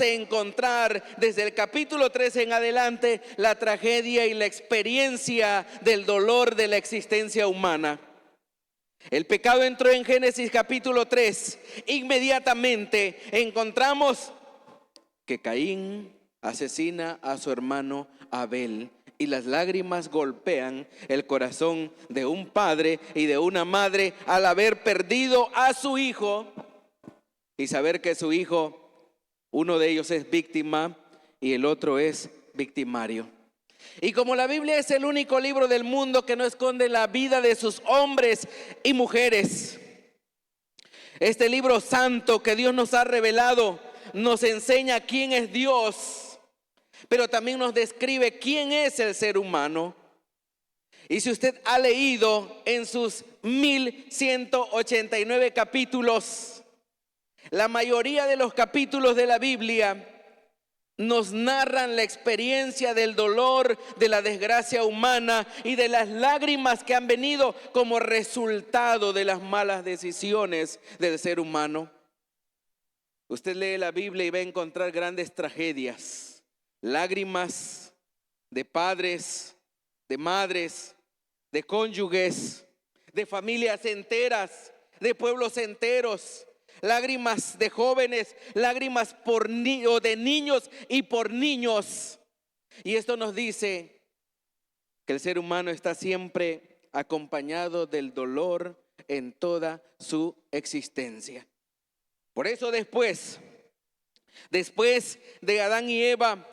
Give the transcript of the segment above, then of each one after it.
encontrar desde el capítulo 3 en adelante la tragedia y la experiencia del dolor de la existencia humana. El pecado entró en Génesis capítulo 3. Inmediatamente encontramos que Caín asesina a su hermano Abel y las lágrimas golpean el corazón de un padre y de una madre al haber perdido a su hijo y saber que su hijo, uno de ellos es víctima y el otro es victimario. Y como la Biblia es el único libro del mundo que no esconde la vida de sus hombres y mujeres, este libro santo que Dios nos ha revelado nos enseña quién es Dios, pero también nos describe quién es el ser humano. Y si usted ha leído en sus 1189 capítulos, la mayoría de los capítulos de la Biblia nos narran la experiencia del dolor, de la desgracia humana y de las lágrimas que han venido como resultado de las malas decisiones del ser humano. Usted lee la Biblia y va a encontrar grandes tragedias, lágrimas de padres, de madres, de cónyuges, de familias enteras, de pueblos enteros. Lágrimas de jóvenes, lágrimas de niños y por niños. Y esto nos dice que el ser humano está siempre acompañado del dolor en toda su existencia. Por eso después de Adán y Eva,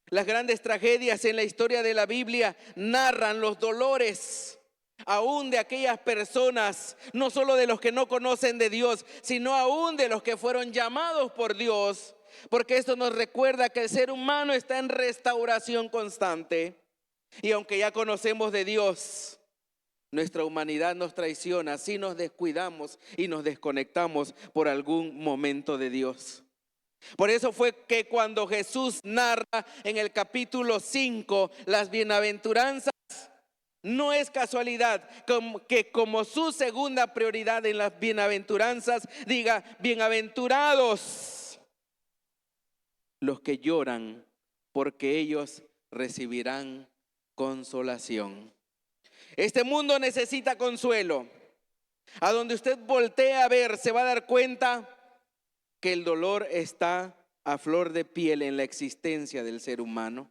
las grandes tragedias en la historia de la Biblia narran los dolores aún de aquellas personas, no solo de los que no conocen de Dios, sino aún de los que fueron llamados por Dios, porque esto nos recuerda que el ser humano está en restauración constante. Y aunque ya conocemos de Dios, nuestra humanidad nos traiciona si nos descuidamos y nos desconectamos por algún momento de Dios. Por eso fue que cuando Jesús narra en el capítulo 5 las bienaventuranzas, no es casualidad que como su segunda prioridad en las bienaventuranzas diga: bienaventurados los que lloran, porque ellos recibirán consolación. Este mundo necesita consuelo. A donde usted voltee a ver, se va a dar cuenta que el dolor está a flor de piel en la existencia del ser humano.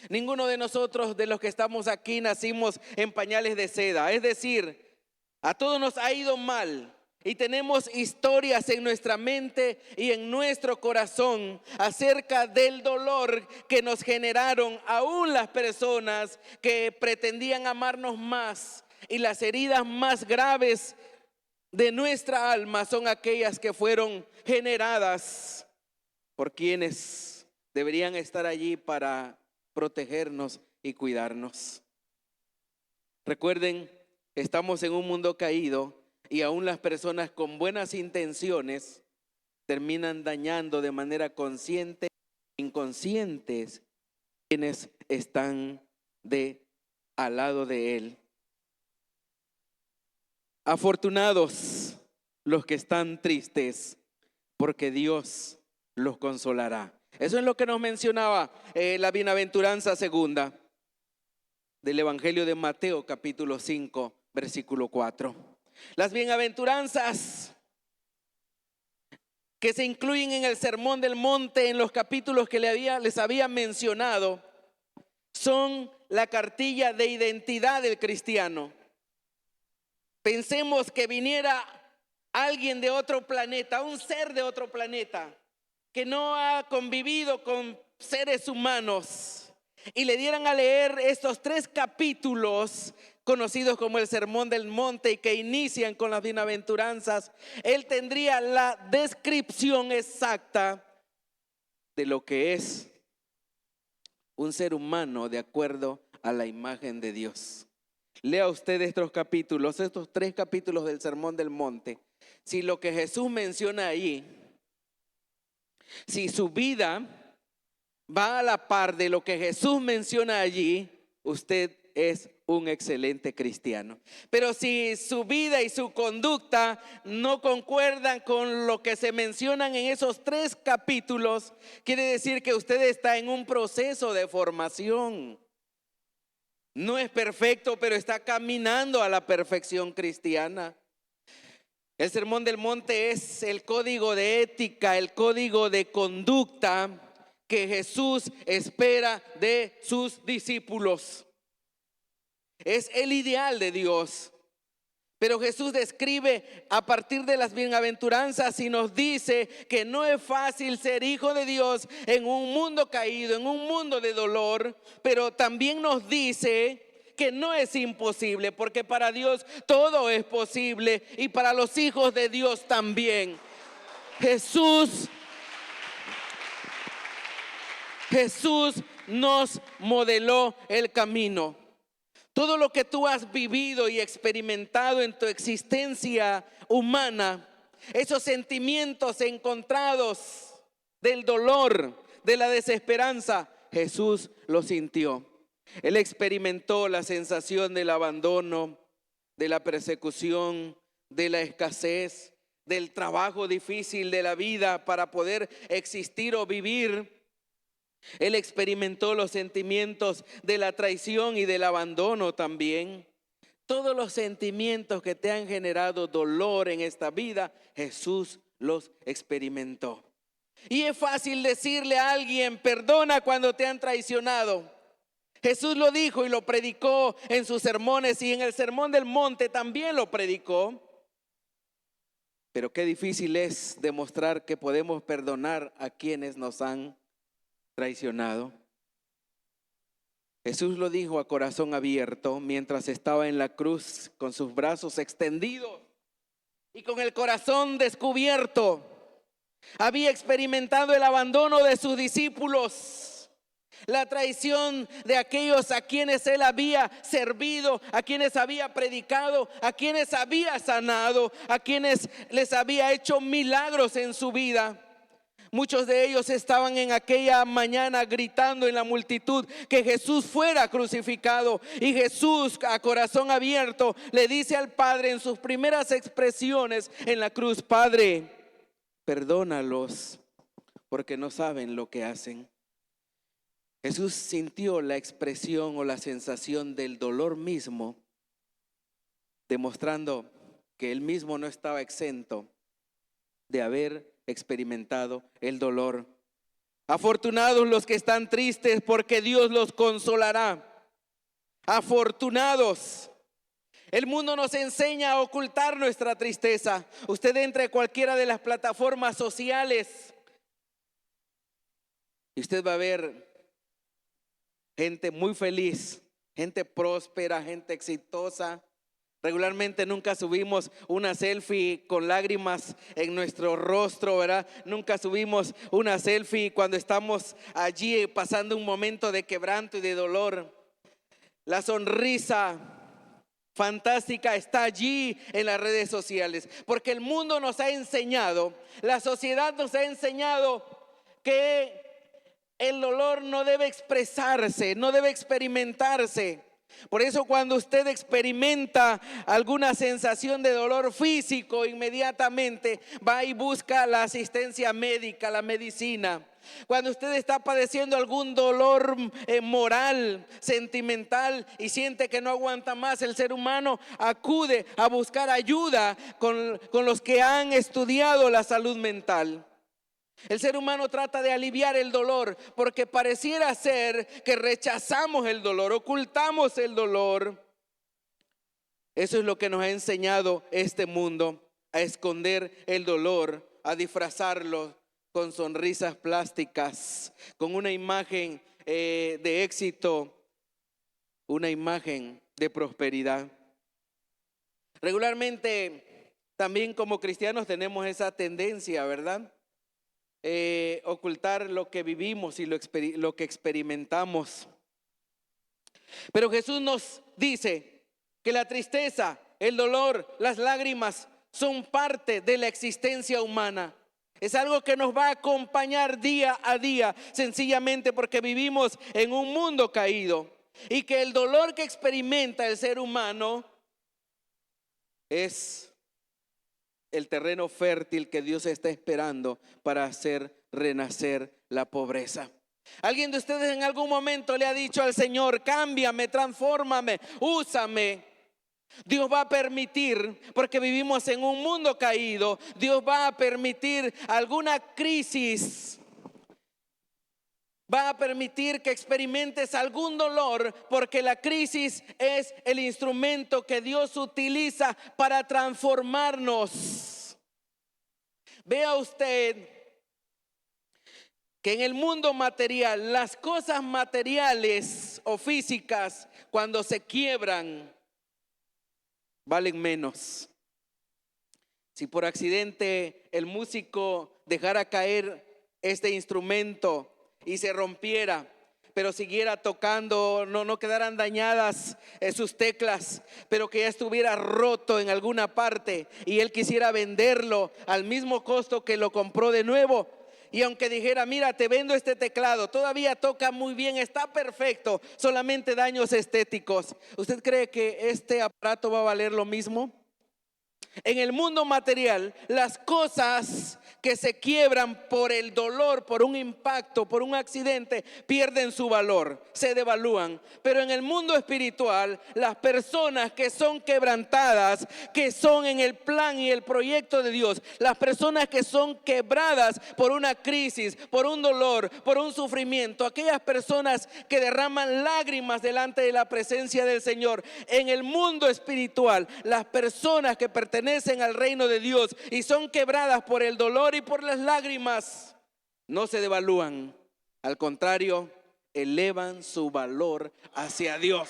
Ninguno de nosotros, de los que estamos aquí, nacimos en pañales de seda. Es decir, a todos nos ha ido mal y tenemos historias en nuestra mente y en nuestro corazón acerca del dolor que nos generaron aún las personas que pretendían amarnos más. Y las heridas más graves de nuestra alma son aquellas que fueron generadas por quienes deberían estar allí para protegernos y cuidarnos. Recuerden, estamos en un mundo caído y aún las personas con buenas intenciones terminan dañando de manera consciente e inconscientes quienes están al lado de él. Afortunados los que están tristes, porque Dios los consolará. Eso es lo que nos mencionaba la bienaventuranza segunda del Evangelio de Mateo, capítulo 5, versículo 4. Las bienaventuranzas que se incluyen en el Sermón del Monte, en los capítulos que les había mencionado, son la cartilla de identidad del cristiano. Pensemos que viniera alguien de otro planeta, un ser de otro planeta, que no ha convivido con seres humanos, y le dieran a leer estos 3 capítulos conocidos como el Sermón del Monte y que inician con las bienaventuranzas, él tendría la descripción exacta de lo que es un ser humano de acuerdo a la imagen de Dios. Lea usted estos 3 capítulos del Sermón del Monte. Si lo que Jesús menciona allí, si su vida va a la par de lo que Jesús menciona allí, usted es un excelente cristiano. Pero si su vida y su conducta no concuerdan con lo que se mencionan en esos 3 capítulos, quiere decir que usted está en un proceso de formación. No es perfecto, pero está caminando a la perfección cristiana. El Sermón del Monte es el código de ética, el código de conducta que Jesús espera de sus discípulos. Es el ideal de Dios. Pero Jesús describe a partir de las bienaventuranzas y nos dice que no es fácil ser hijo de Dios en un mundo caído, en un mundo de dolor, pero también nos dice que no es imposible, porque para Dios todo es posible y para los hijos de Dios también. Jesús nos modeló el camino. Todo lo que tú has vivido y experimentado en tu existencia humana, esos sentimientos encontrados del dolor, de la desesperanza, Jesús lo sintió. Él experimentó la sensación del abandono, de la persecución, de la escasez, del trabajo difícil de la vida para poder existir o vivir. Él experimentó los sentimientos de la traición y del abandono también. Todos los sentimientos que te han generado dolor en esta vida, Jesús los experimentó. Y es fácil decirle a alguien, perdona cuando te han traicionado. Jesús lo dijo y lo predicó en sus sermones, y en el Sermón del Monte también lo predicó. Pero qué difícil es demostrar que podemos perdonar a quienes nos han traicionado. Jesús lo dijo a corazón abierto mientras estaba en la cruz, con sus brazos extendidos y con el corazón descubierto. Había experimentado el abandono de sus discípulos, la traición de aquellos a quienes él había servido, a quienes había predicado, a quienes había sanado, a quienes les había hecho milagros en su vida. Muchos de ellos estaban en aquella mañana gritando en la multitud que Jesús fuera crucificado. Y Jesús, a corazón abierto, le dice al Padre en sus primeras expresiones en la cruz: Padre, perdónalos porque no saben lo que hacen. Jesús sintió la expresión o la sensación del dolor mismo, demostrando que él mismo no estaba exento de haber experimentado el dolor. Afortunados los que están tristes, porque Dios los consolará. Afortunados. El mundo nos enseña a ocultar nuestra tristeza. Usted entra en cualquiera de las plataformas sociales y usted va a ver gente muy feliz, gente próspera, gente exitosa. Regularmente nunca subimos una selfie con lágrimas en nuestro rostro, ¿verdad? Nunca subimos una selfie cuando estamos allí pasando un momento de quebranto y de dolor. La sonrisa fantástica está allí en las redes sociales, porque el mundo nos ha enseñado, la sociedad nos ha enseñado que el dolor no debe expresarse, no debe experimentarse. Por eso cuando usted experimenta alguna sensación de dolor físico, inmediatamente va y busca la asistencia médica, la medicina. Cuando usted está padeciendo algún dolor moral, sentimental y siente que no aguanta más, el ser humano acude a buscar ayuda con los que han estudiado la salud mental. El ser humano trata de aliviar el dolor porque pareciera ser que rechazamos el dolor, ocultamos el dolor. Eso es lo que nos ha enseñado este mundo, a esconder el dolor, a disfrazarlo con sonrisas plásticas, con una imagen de éxito, una imagen de prosperidad. Regularmente también como cristianos tenemos esa tendencia, ¿verdad? Ocultar lo que vivimos y lo que experimentamos. Pero Jesús nos dice que la tristeza, el dolor, las lágrimas son parte de la existencia humana. Es algo que nos va a acompañar día a día, sencillamente porque vivimos en un mundo caído. y que el dolor que experimenta el ser humano es el terreno fértil que Dios está esperando para hacer renacer la pobreza. ¿Alguien de ustedes en algún momento le ha dicho al Señor: cámbiame, transfórmame, úsame? Dios va a permitir, porque vivimos en un mundo caído, Dios va a permitir alguna crisis, va a permitir que experimentes algún dolor, porque la crisis es el instrumento que Dios utiliza para transformarnos. Vea usted que en el mundo material, las cosas materiales o físicas, cuando se quiebran, valen menos. Si por accidente el músico dejara caer este instrumento y se rompiera, pero siguiera tocando, no quedaran dañadas sus teclas, pero que ya estuviera roto en alguna parte y él quisiera venderlo al mismo costo que lo compró de nuevo, y aunque dijera: mira, te vendo este teclado, todavía toca muy bien, está perfecto, solamente daños estéticos, ¿usted cree que este aparato va a valer lo mismo? En el mundo material, las cosas que se quiebran por el dolor, por un impacto, por un accidente, pierden su valor, se devalúan. Pero en el mundo espiritual, las personas que son quebrantadas, que son en el plan y el proyecto de Dios, las personas que son quebradas por una crisis, por un dolor, por un sufrimiento, aquellas personas que derraman lágrimas delante de la presencia del Señor, en el mundo espiritual, las personas que pertenecen al reino de Dios y son quebradas por el dolor y por las lágrimas, no se devalúan, al contrario, elevan su valor hacia Dios.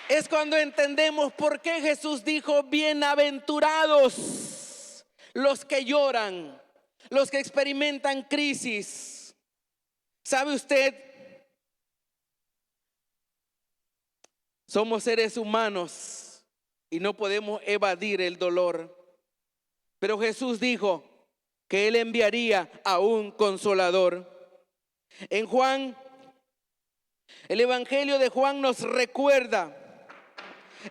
Es cuando entendemos por qué Jesús dijo: bienaventurados los que lloran, los que experimentan crisis. ¿Sabe usted? Somos seres humanos y no podemos evadir el dolor. Pero Jesús dijo que Él enviaría a un consolador. En Juan, el Evangelio de Juan nos recuerda,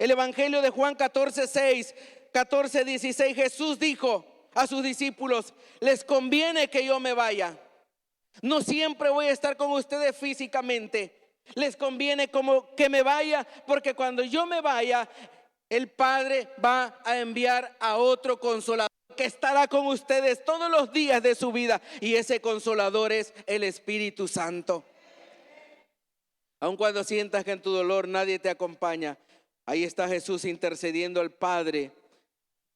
el Evangelio de Juan 14:6, 14:16, Jesús dijo a sus discípulos: les conviene que yo me vaya. No siempre voy a estar con ustedes físicamente. Les conviene como que me vaya, porque cuando yo me vaya, el Padre va a enviar a otro consolador que estará con ustedes todos los días de su vida, y ese consolador es el Espíritu Santo. Aun cuando sientas que en tu dolor nadie te acompaña, ahí está Jesús intercediendo al Padre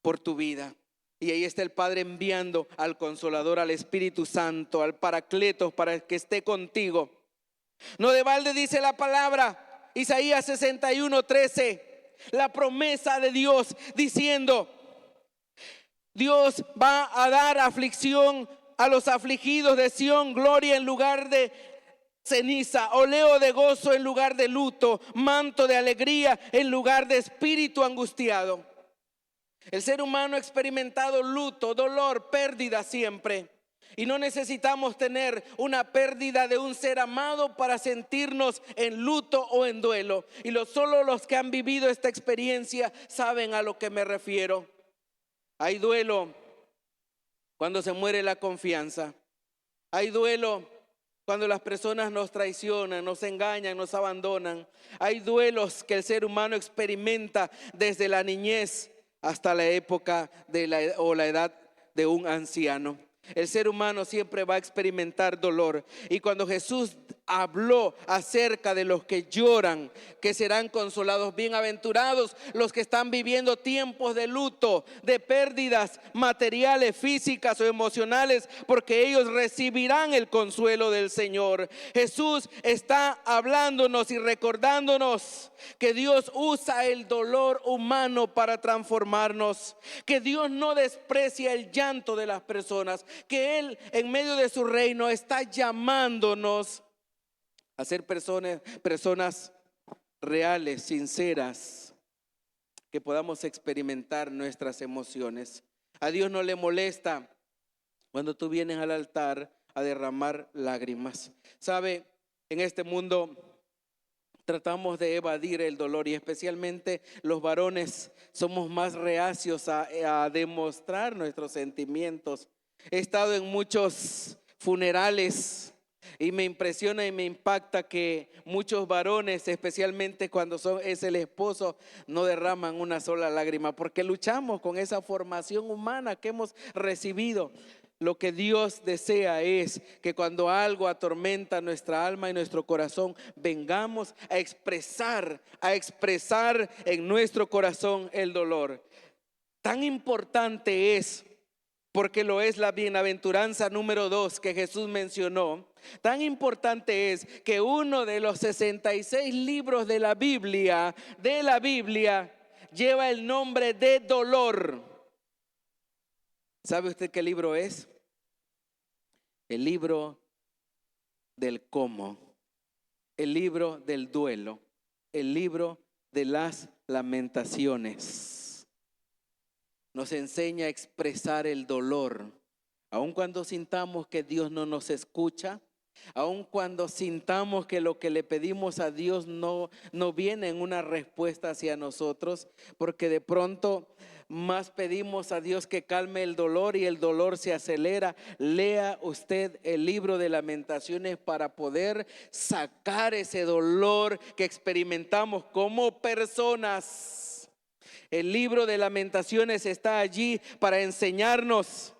por tu vida. Y ahí está el Padre enviando al Consolador, al Espíritu Santo, al Paracletos, para que esté contigo. No de balde dice la palabra, Isaías 61:13, la promesa de Dios diciendo: Dios va a dar aflicción a los afligidos de Sión, gloria en lugar de ceniza, oleo de gozo en lugar de luto, manto de alegría en lugar de espíritu angustiado. El ser humano ha experimentado luto, dolor, pérdida siempre. Y no necesitamos tener una pérdida de un ser amado para sentirnos en luto o en duelo. Y solo los que han vivido esta experiencia saben a lo que me refiero. Hay duelo cuando se muere la confianza. Hay duelo cuando las personas nos traicionan, nos engañan, nos abandonan. Hay duelos que el ser humano experimenta desde la niñez hasta la época de la edad de un anciano. El ser humano siempre va a experimentar dolor. Y cuando Jesús habló acerca de los que lloran, que serán consolados, bienaventurados los que están viviendo tiempos de luto, de pérdidas materiales, físicas o emocionales, porque ellos recibirán el consuelo del Señor. Jesús está hablándonos y recordándonos que Dios usa el dolor humano para transformarnos, que Dios no desprecia el llanto de las personas, que Él en medio de su reino está llamándonos a ser personas reales, sinceras, que podamos experimentar nuestras emociones. A Dios no le molesta cuando tú vienes al altar a derramar lágrimas. ¿Sabe? En este mundo tratamos de evadir el dolor y especialmente los varones somos más reacios a demostrar nuestros sentimientos. He estado en muchos funerales y me impresiona y me impacta que muchos varones, especialmente cuando es el esposo, no derraman una sola lágrima porque luchamos con esa formación humana que hemos recibido. Lo que Dios desea es que cuando algo atormenta nuestra alma y nuestro corazón, vengamos a expresar en nuestro corazón el dolor. Tan importante es, porque lo es la bienaventuranza número 2 que Jesús mencionó. Tan importante es que uno de los 66 libros de la Biblia lleva el nombre de dolor. ¿Sabe usted qué libro es? El libro del cómo, el libro del duelo, el libro de las lamentaciones. Nos enseña a expresar el dolor, aun cuando sintamos que Dios no nos escucha, aun cuando sintamos que lo que le pedimos a Dios no viene en una respuesta hacia nosotros, porque de pronto más pedimos a Dios que calme el dolor y el dolor se acelera. Lea usted el libro de Lamentaciones para poder sacar ese dolor que experimentamos como personas. El libro de Lamentaciones está allí para enseñarnos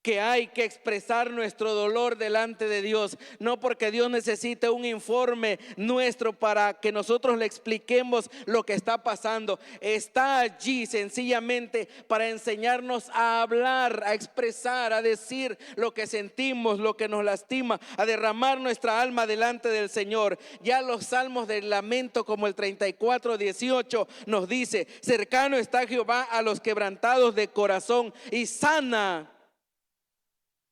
que hay que expresar nuestro dolor delante de Dios, no porque Dios necesite un informe nuestro para que nosotros le expliquemos lo que está pasando. Está allí sencillamente para enseñarnos a hablar, a expresar, a decir lo que sentimos, lo que nos lastima, a derramar nuestra alma delante del Señor. Ya los salmos del lamento como el 34:18 nos dice: cercano está Jehová a los quebrantados de corazón y sana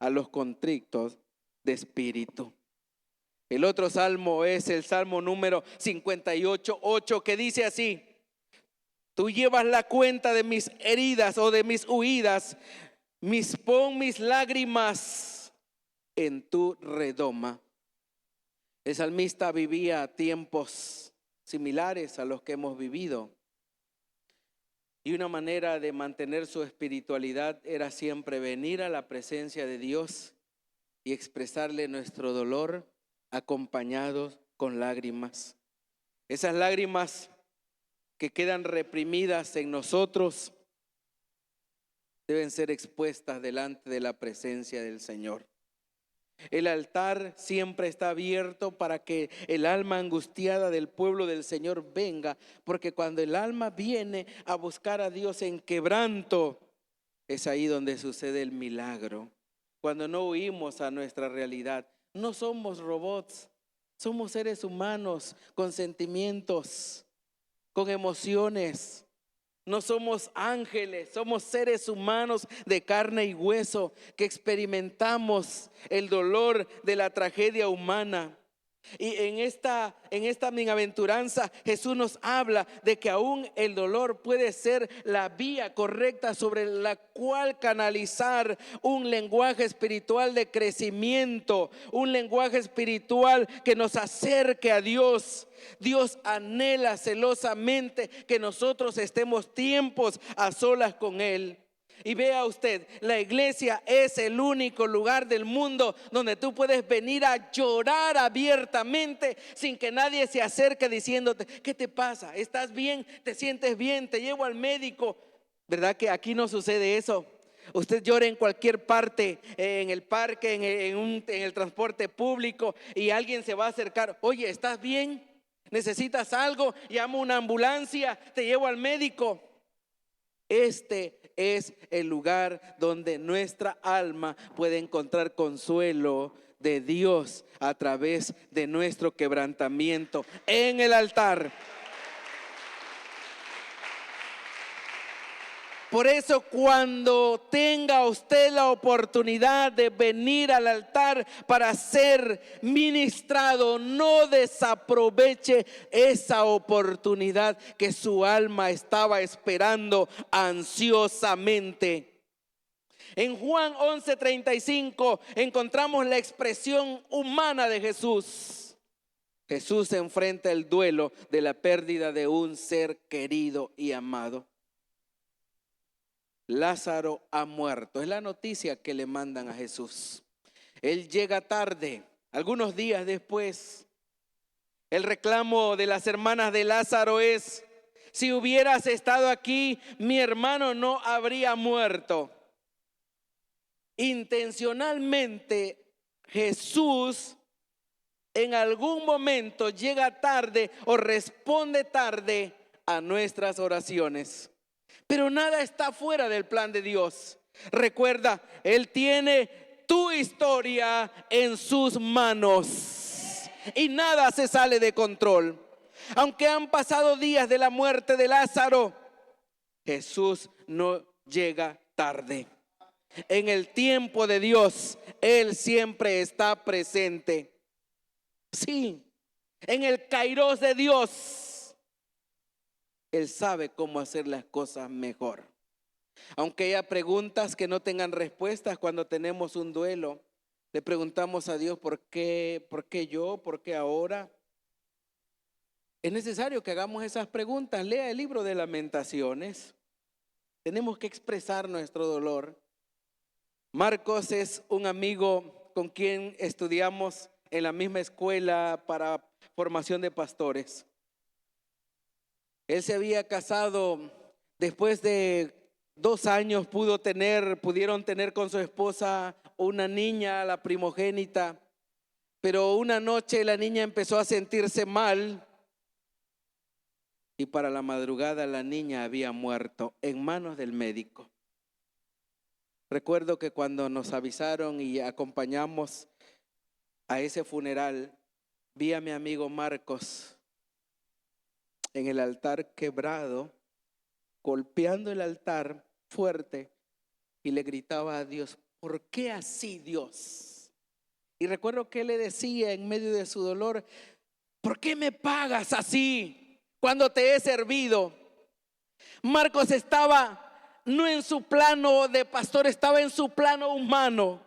a los contritos de espíritu. El otro salmo es el salmo número 58:8, que dice así: tú llevas la cuenta de mis heridas o de mis huidas, pon mis lágrimas en tu redoma. El salmista vivía tiempos similares a los que hemos vivido. Y una manera de mantener su espiritualidad era siempre venir a la presencia de Dios y expresarle nuestro dolor acompañados con lágrimas. Esas lágrimas que quedan reprimidas en nosotros deben ser expuestas delante de la presencia del Señor. El altar siempre está abierto para que el alma angustiada del pueblo del Señor venga, porque cuando el alma viene a buscar a Dios en quebranto, es ahí donde sucede el milagro. Cuando no huimos a nuestra realidad. No somos robots, somos seres humanos con sentimientos, con emociones. No somos ángeles, somos seres humanos de carne y hueso que experimentamos el dolor de la tragedia humana. Y en esta bienaventuranza Jesús nos habla de que aún el dolor puede ser la vía correcta sobre la cual canalizar un lenguaje espiritual de crecimiento, un lenguaje espiritual que nos acerque a Dios. Dios anhela celosamente que nosotros estemos tiempos a solas con Él. Y vea usted, la iglesia es el único lugar del mundo donde tú puedes venir a llorar abiertamente sin que nadie se acerque diciéndote: ¿qué te pasa? ¿Estás bien? ¿Te sientes bien? ¿Te llevo al médico? ¿Verdad que aquí no sucede eso? Usted llora en cualquier parte, en el parque, en el transporte público, y alguien se va a acercar: oye, ¿estás bien? ¿Necesitas algo? Llamo una ambulancia, te llevo al médico. Este es el lugar donde nuestra alma puede encontrar consuelo de Dios a través de nuestro quebrantamiento en el altar. Por eso, cuando tenga usted la oportunidad de venir al altar para ser ministrado, no desaproveche esa oportunidad que su alma estaba esperando ansiosamente. En Juan 11:35 encontramos la expresión humana de Jesús. Jesús enfrenta el duelo de la pérdida de un ser querido y amado. Lázaro ha muerto. Es la noticia que le mandan a Jesús. Él llega tarde, algunos días después. El reclamo de las hermanas de Lázaro es: si hubieras estado aquí, mi hermano no habría muerto. Intencionalmente, Jesús en algún momento llega tarde o responde tarde a nuestras oraciones. Pero nada está fuera del plan de Dios. Recuerda, Él tiene tu historia en sus manos y nada se sale de control. Aunque han pasado días de la muerte de Lázaro, Jesús no llega tarde. En el tiempo de Dios, Él siempre está presente. Sí, en el kairos de Dios, Él sabe cómo hacer las cosas mejor. Aunque haya preguntas que no tengan respuestas cuando tenemos un duelo, le preguntamos a Dios: ¿por qué yo? ¿Por qué ahora? Es necesario que hagamos esas preguntas. Lea el libro de Lamentaciones. Tenemos que expresar nuestro dolor. Marcos es un amigo con quien estudiamos en la misma escuela para formación de pastores. Él se había casado después de 2 años, pudieron tener con su esposa una niña, la primogénita, pero una noche la niña empezó a sentirse mal y para la madrugada la niña había muerto en manos del médico. Recuerdo que cuando nos avisaron y acompañamos a ese funeral, vi a mi amigo Marcos en el altar quebrado, golpeando el altar fuerte, y le gritaba a Dios: ¿por qué así, Dios? Y recuerdo que él le decía en medio de su dolor: ¿por qué me pagas así cuando te he servido? Marcos estaba no en su plano de pastor, estaba en su plano humano,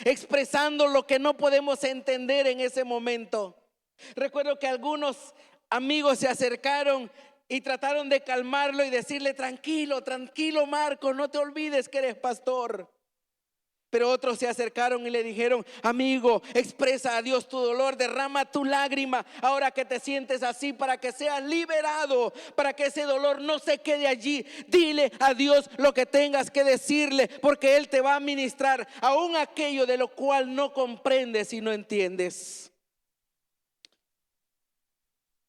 expresando lo que no podemos entender en ese momento. Recuerdo que algunos amigos se acercaron y trataron de calmarlo y decirle: tranquilo, tranquilo Marcos, no te olvides que eres pastor. Pero otros se acercaron y le dijeron: amigo, expresa a Dios tu dolor, derrama tu lágrima ahora que te sientes así, para que seas liberado, para que ese dolor no se quede allí. Dile a Dios lo que tengas que decirle, porque Él te va a ministrar aún aquello de lo cual no comprendes y no entiendes.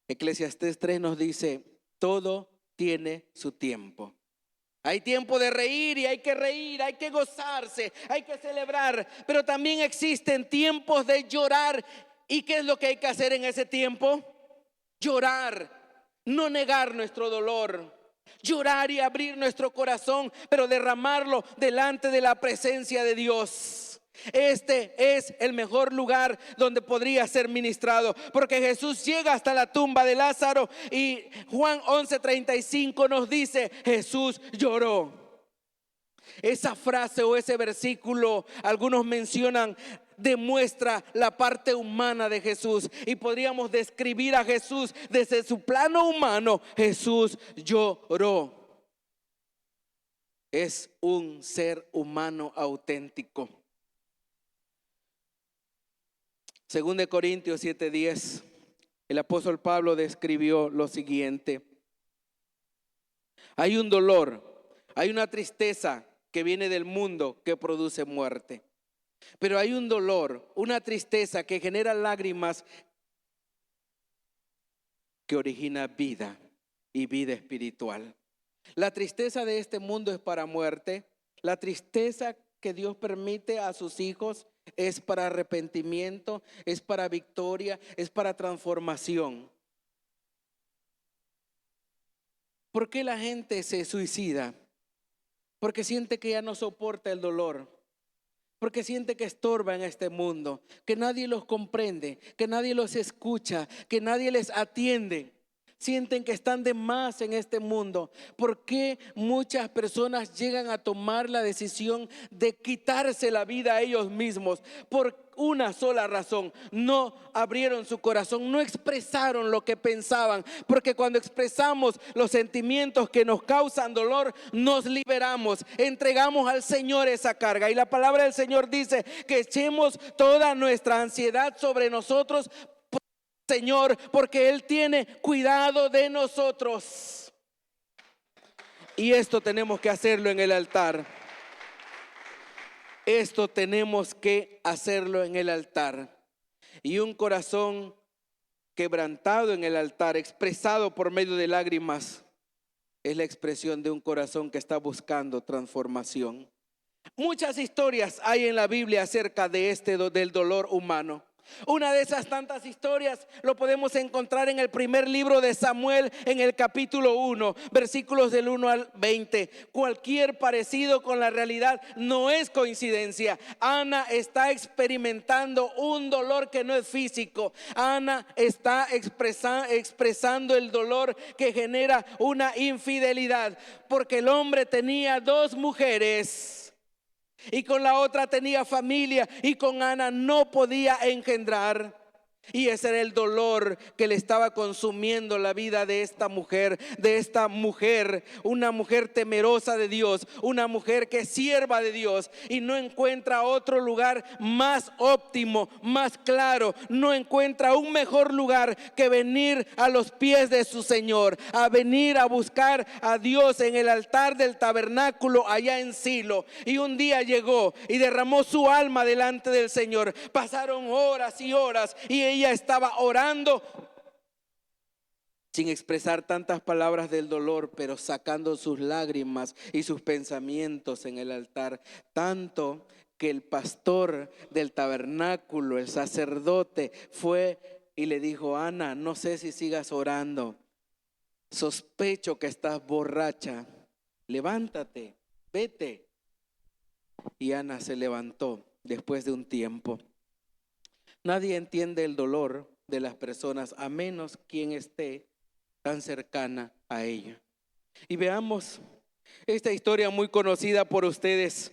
Eclesiastés 3 nos dice: todo tiene su tiempo. Hay tiempo de reír, hay que gozarse, hay que celebrar, pero también existen tiempos de llorar. ¿Y qué es lo que hay que hacer en ese tiempo? Llorar, no negar nuestro dolor, llorar y abrir nuestro corazón, pero derramarlo delante de la presencia de Dios. Este es el mejor lugar donde podría ser ministrado, porque Jesús llega hasta la tumba de Lázaro y Juan 11:35 nos dice: Jesús lloró. Esa frase o ese versículo, algunos mencionan, demuestra la parte humana de Jesús, y podríamos describir a Jesús desde su plano humano. Jesús lloró. Es un ser humano auténtico. Según de Corintios 7:10, el apóstol Pablo describió lo siguiente: hay un dolor, hay una tristeza que viene del mundo que produce muerte, pero hay un dolor, una tristeza que genera lágrimas que origina vida y vida espiritual. La tristeza de este mundo es para muerte. La tristeza que Dios permite a sus hijos es para arrepentimiento, es para victoria, es para transformación. ¿Por qué la gente se suicida? Porque siente que ya no soporta el dolor, porque siente que estorba en este mundo, que nadie los comprende, que nadie los escucha, que nadie les atiende. sienten que están de más en este mundo? ¿Por qué muchas personas llegan a tomar la decisión de quitarse la vida a ellos mismos? Por una sola razón: no abrieron su corazón, no expresaron lo que pensaban. Porque cuando expresamos los sentimientos que nos causan dolor, nos liberamos, entregamos al Señor esa carga. Y la palabra del Señor dice que echemos toda nuestra ansiedad sobre nosotros, Señor, porque Él tiene cuidado de nosotros. Y esto tenemos que hacerlo en el altar. Esto tenemos que hacerlo en el altar. Y un corazón quebrantado en el altar, expresado por medio de lágrimas, es la expresión de un corazón que está buscando transformación. Muchas historias hay en la Biblia acerca de del dolor humano. Una de esas tantas historias lo podemos encontrar en el primer libro de Samuel, en el capítulo 1, versículos del 1 al 20. Cualquier parecido con la realidad no es coincidencia. Ana está experimentando un dolor que no es físico. Ana está expresando el dolor que genera una infidelidad, porque el hombre tenía 2 mujeres. Y con la otra tenía familia, y con Ana no podía engendrar. Y ese era el dolor que le estaba consumiendo la vida de esta mujer, una mujer temerosa de Dios, una mujer que es sierva de Dios y no encuentra otro lugar más óptimo, más claro, no encuentra un mejor lugar que venir a los pies de su Señor, a venir a buscar a Dios en el altar del tabernáculo allá en Silo. Y un día llegó y derramó su alma delante del Señor. Pasaron horas y horas y ella estaba orando sin expresar tantas palabras del dolor, pero sacando sus lágrimas y sus pensamientos en el altar. Tanto que el pastor del tabernáculo, el sacerdote, fue y le dijo: Ana, no sé si sigas orando, sospecho que estás borracha, levántate, vete. Y Ana se levantó después de un tiempo. Nadie entiende el dolor de las personas a menos quien esté tan cercana a ella. Y veamos esta historia muy conocida por ustedes.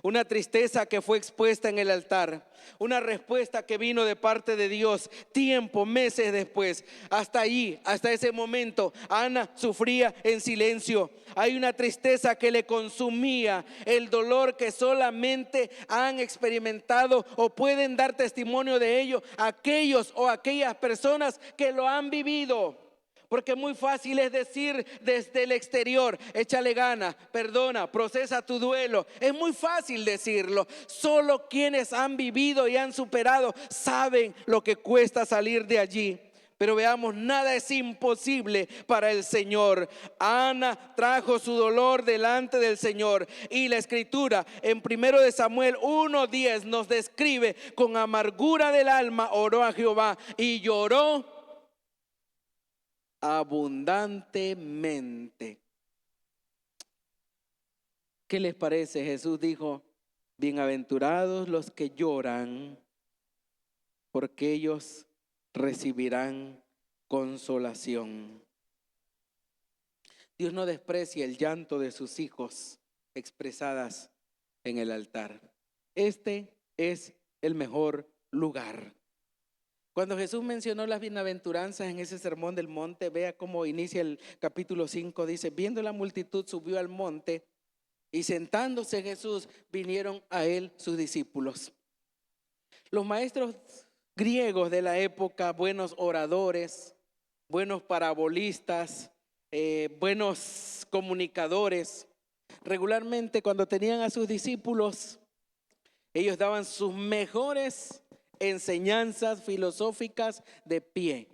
Una tristeza que fue expuesta en el altar, una respuesta que vino de parte de Dios tiempo, meses después. Hasta allí, hasta ese momento, Ana sufría en silencio. Hay una tristeza que le consumía, el dolor que solamente han experimentado o pueden dar testimonio de ello aquellos o aquellas personas que lo han vivido. Porque muy fácil es decir desde el exterior: échale ganas, perdona, procesa tu duelo. Es muy fácil decirlo. Solo quienes han vivido y han superado saben lo que cuesta salir de allí. Pero veamos, nada es imposible para el Señor. Ana trajo su dolor delante del Señor. Y la escritura en 1 de Samuel 1:10 nos describe: con amargura del alma oró a Jehová y lloró abundantemente. ¿Qué les parece? Jesús dijo: bienaventurados los que lloran, porque ellos recibirán consolación. Dios no desprecia el llanto de sus hijos expresadas en el altar. Este es el mejor lugar. Cuando Jesús mencionó las bienaventuranzas en ese sermón del monte, vea cómo inicia el capítulo 5. Dice: viendo la multitud, subió al monte, y sentándose Jesús, vinieron a él sus discípulos. Los maestros griegos de la época, buenos oradores, buenos parabolistas, buenos comunicadores, regularmente cuando tenían a sus discípulos, ellos daban sus mejores enseñanzas filosóficas de pie,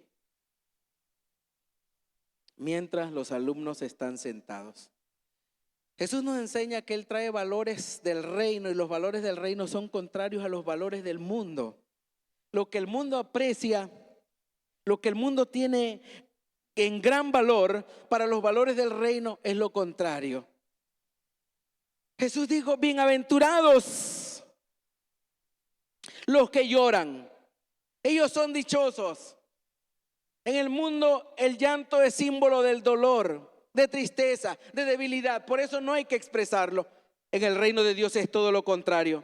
mientras los alumnos están sentados. Jesús nos enseña que Él trae valores del reino, y los valores del reino son contrarios a los valores del mundo. Lo que el mundo aprecia, lo que el mundo tiene en gran valor, para los valores del reino es lo contrario. Jesús dijo: bienaventurados los que lloran, ellos son dichosos. En el mundo el llanto es símbolo del dolor, de tristeza, de debilidad. Por eso no hay que expresarlo. En el reino de Dios es todo lo contrario.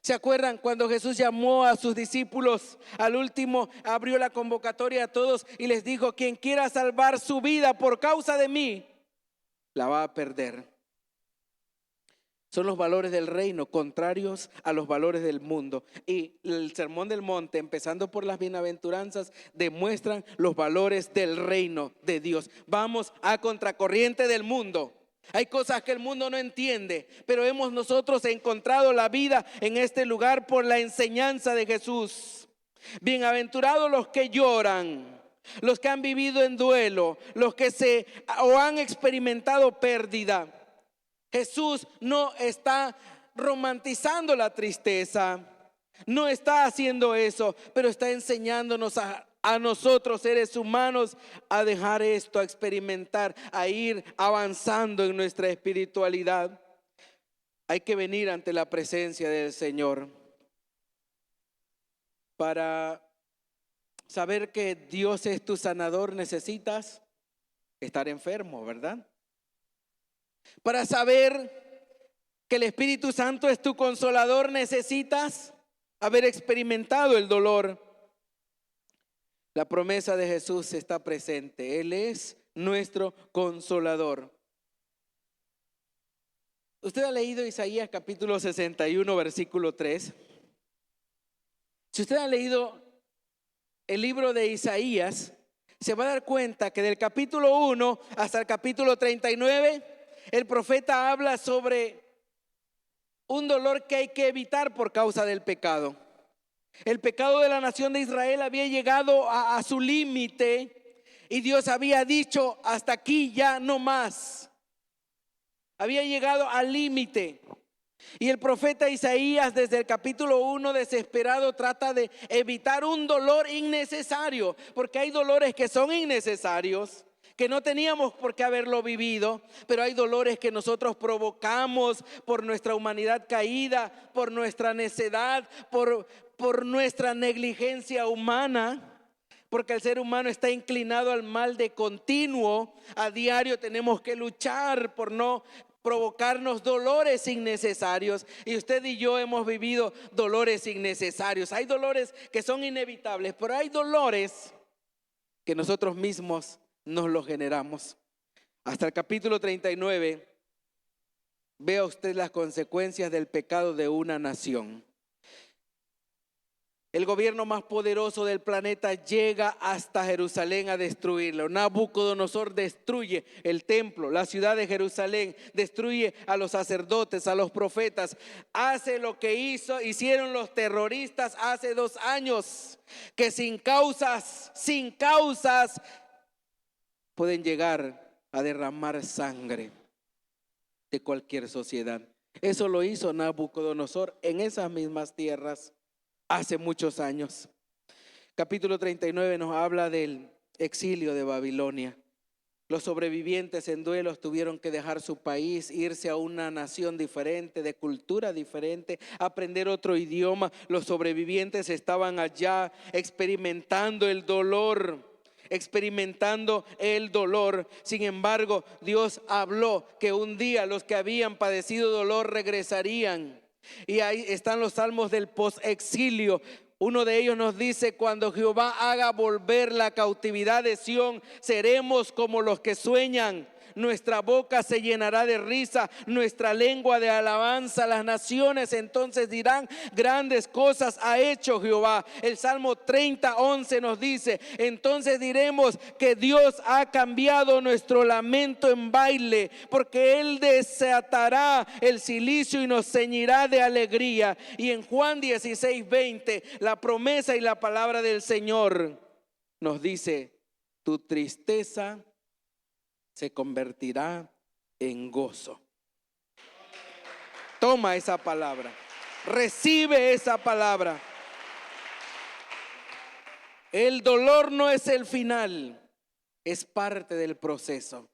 ¿Se acuerdan cuando Jesús llamó a sus discípulos? Al último abrió la convocatoria a todos y les dijo: quien quiera salvar su vida por causa de mí, la va a perder. Son los valores del reino contrarios a los valores del mundo. Y el Sermón del Monte, empezando por las bienaventuranzas, demuestran los valores del reino de Dios. Vamos a contracorriente del mundo. Hay cosas que el mundo no entiende, pero hemos nosotros encontrado la vida en este lugar por la enseñanza de Jesús. Bienaventurados los que lloran, los que han vivido en duelo, los que han experimentado pérdida. Jesús no está romantizando la tristeza, no está haciendo eso, pero está enseñándonos a nosotros, seres humanos, a dejar esto, a experimentar, a ir avanzando en nuestra espiritualidad. Hay que venir ante la presencia del Señor para saber que Dios es tu sanador. Necesitas estar enfermo, ¿verdad? Para saber que el Espíritu Santo es tu consolador, necesitas haber experimentado el dolor. La promesa de Jesús está presente. Él es nuestro consolador. Usted ha leído Isaías capítulo 61, versículo 3. Si usted ha leído el libro de Isaías, se va a dar cuenta que del capítulo 1 hasta el capítulo 39, el profeta habla sobre un dolor que hay que evitar por causa del pecado. El pecado de la nación de Israel había llegado a su límite y Dios había dicho: hasta aquí, ya no más. Había llegado al límite. Y el profeta Isaías, desde el capítulo 1, desesperado, trata de evitar un dolor innecesario, porque hay dolores que son innecesarios, que no teníamos por qué haberlo vivido, pero hay dolores que nosotros provocamos por nuestra humanidad caída, por nuestra necedad, por nuestra negligencia humana. Porque el ser humano está inclinado al mal de continuo. A diario tenemos que luchar por no provocarnos dolores innecesarios. Y usted y yo hemos vivido dolores innecesarios. Hay dolores que son inevitables, pero hay dolores que nosotros mismos nos los generamos. Hasta el capítulo 39, vea usted las consecuencias del pecado de una nación. El gobierno más poderoso del planeta llega hasta Jerusalén a destruirlo. Nabucodonosor destruye el templo, la ciudad de Jerusalén, destruye a los sacerdotes, a los profetas. Hace lo que hicieron los terroristas hace 2 años, que sin causas pueden llegar a derramar sangre de cualquier sociedad. Eso lo hizo Nabucodonosor en esas mismas tierras hace muchos años. Capítulo 39 nos habla del exilio de Babilonia. Los sobrevivientes en duelos tuvieron que dejar su país, irse a una nación diferente, de cultura diferente, aprender otro idioma. Los sobrevivientes estaban allá experimentando el dolor. Sin embargo, Dios habló que un día los que habían padecido dolor regresarían. Y ahí están los salmos del post-exilio. Uno de ellos nos dice: cuando Jehová haga volver la cautividad de Sión, seremos como los que sueñan. Nuestra boca se llenará de risa, nuestra lengua de alabanza. Las naciones entonces dirán: grandes cosas ha hecho Jehová. El Salmo 30:11 nos dice: entonces diremos que Dios ha cambiado nuestro lamento en baile, porque Él desatará el cilicio y nos ceñirá de alegría. Y en Juan 16:20, la promesa y la palabra del Señor nos dice: tu tristeza se convertirá en gozo. Toma esa palabra, recibe esa palabra. El dolor no es el final, es parte del proceso.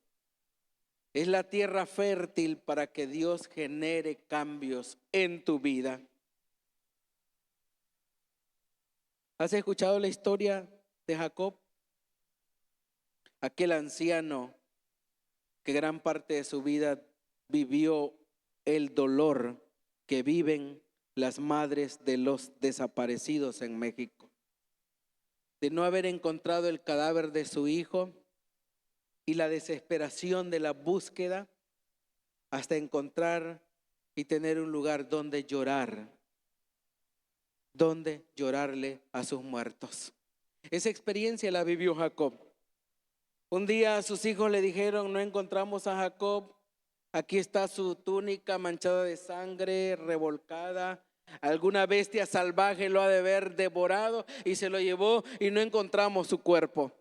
Es la tierra fértil para que Dios genere cambios en tu vida. ¿Has escuchado la historia de Jacob? aquel anciano que gran parte de su vida vivió el dolor que viven las madres de los desaparecidos en México, de no haber encontrado el cadáver de su hijo y la desesperación de la búsqueda hasta encontrar y tener un lugar donde llorar, donde llorarle a sus muertos. Esa experiencia la vivió Jacob. Un día sus hijos le dijeron: no encontramos a Jacob, aquí está su túnica manchada de sangre, revolcada, alguna bestia salvaje lo ha de haber devorado y se lo llevó y no encontramos su cuerpo.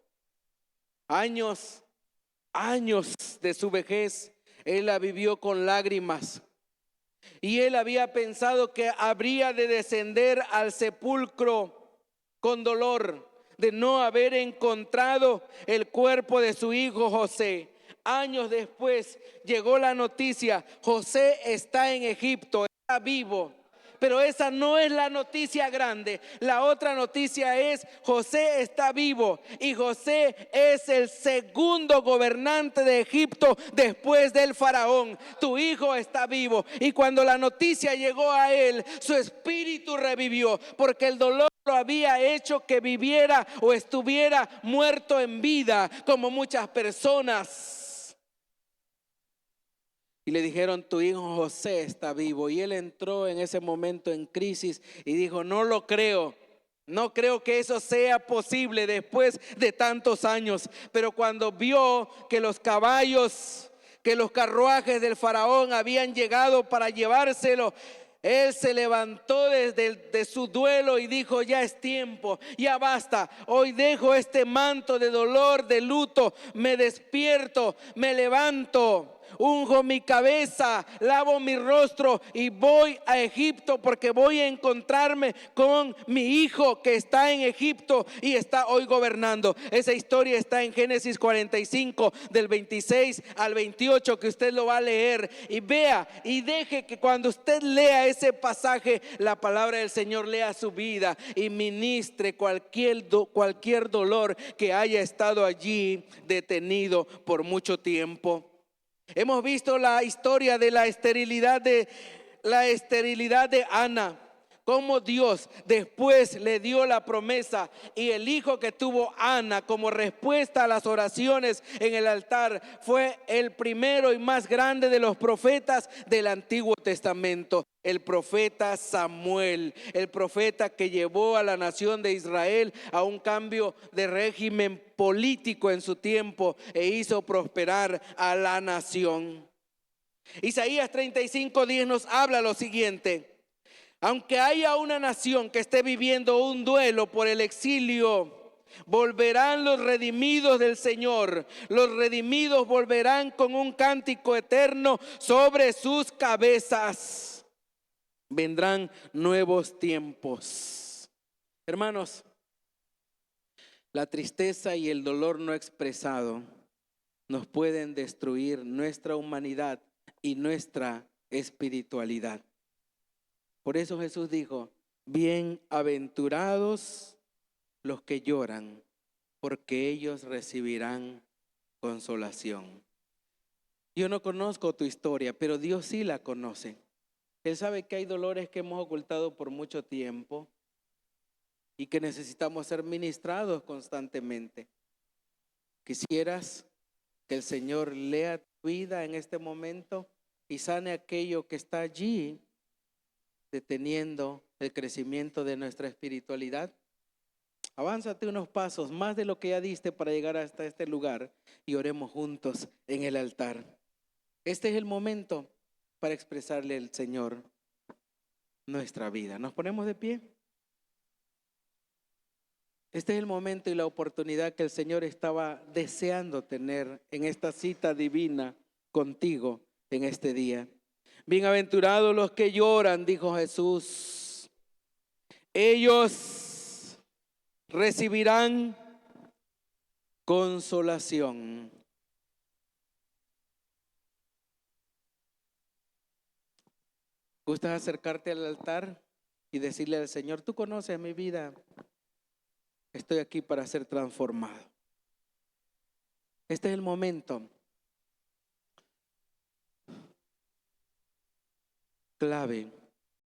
Años de su vejez, él la vivió con lágrimas. Y él había pensado que habría de descender al sepulcro con dolor de no haber encontrado el cuerpo de su hijo José. Años después llegó la noticia: José está en Egipto, está vivo. Pero esa no es la noticia grande. La otra noticia es: José está vivo y José es el segundo gobernante de Egipto después del faraón. Tu hijo está vivo. Y cuando la noticia llegó a él, su espíritu revivió, porque el dolor lo había hecho que viviera o estuviera muerto en vida, como muchas personas. Y le dijeron: tu hijo José está vivo. Y él entró en ese momento en crisis y dijo: no lo creo. No creo que eso sea posible después de tantos años. Pero cuando vio que los caballos, que los carruajes del faraón habían llegado para llevárselo, él se levantó de su duelo y dijo: ya es tiempo, ya basta. Hoy dejo este manto de dolor, de luto, me despierto, me levanto, unjo mi cabeza, lavo mi rostro y voy a Egipto, porque voy a encontrarme con mi hijo que está en Egipto y está hoy gobernando. Esa historia está en Génesis 45 del 26 al 28, que usted lo va a leer y vea y deje que cuando usted lea ese pasaje, la palabra del Señor lea su vida y ministre cualquier dolor que haya estado allí detenido por mucho tiempo. Hemos visto la historia de la esterilidad de Ana, cómo Dios después le dio la promesa, y el hijo que tuvo Ana como respuesta a las oraciones en el altar fue el primero y más grande de los profetas del Antiguo Testamento, el profeta Samuel, el profeta que llevó a la nación de Israel a un cambio de régimen político en su tiempo e hizo prosperar a la nación. Isaías 35:10 nos habla lo siguiente: aunque haya una nación que esté viviendo un duelo por el exilio, volverán los redimidos del Señor. Los redimidos volverán con un cántico eterno sobre sus cabezas. Vendrán nuevos tiempos. Hermanos, la tristeza y el dolor no expresado nos pueden destruir nuestra humanidad y nuestra espiritualidad. Por eso Jesús dijo: bienaventurados los que lloran, porque ellos recibirán consolación. Yo no conozco tu historia, pero Dios sí la conoce. Él sabe que hay dolores que hemos ocultado por mucho tiempo y que necesitamos ser ministrados constantemente. ¿Quisieras que el Señor lea tu vida en este momento y sane aquello que está allí deteniendo el crecimiento de nuestra espiritualidad? Avánzate unos pasos más de lo que ya diste para llegar hasta este lugar y oremos juntos en el altar. Este es el momento para expresarle al Señor nuestra vida. ¿Nos ponemos de pie? Este es el momento y la oportunidad que el Señor estaba deseando tener en esta cita divina contigo en este día. Bienaventurados los que lloran, dijo Jesús. Ellos recibirán consolación. ¿Gustas acercarte al altar y decirle al Señor: tú conoces mi vida, estoy aquí para ser transformado? Este es el momento clave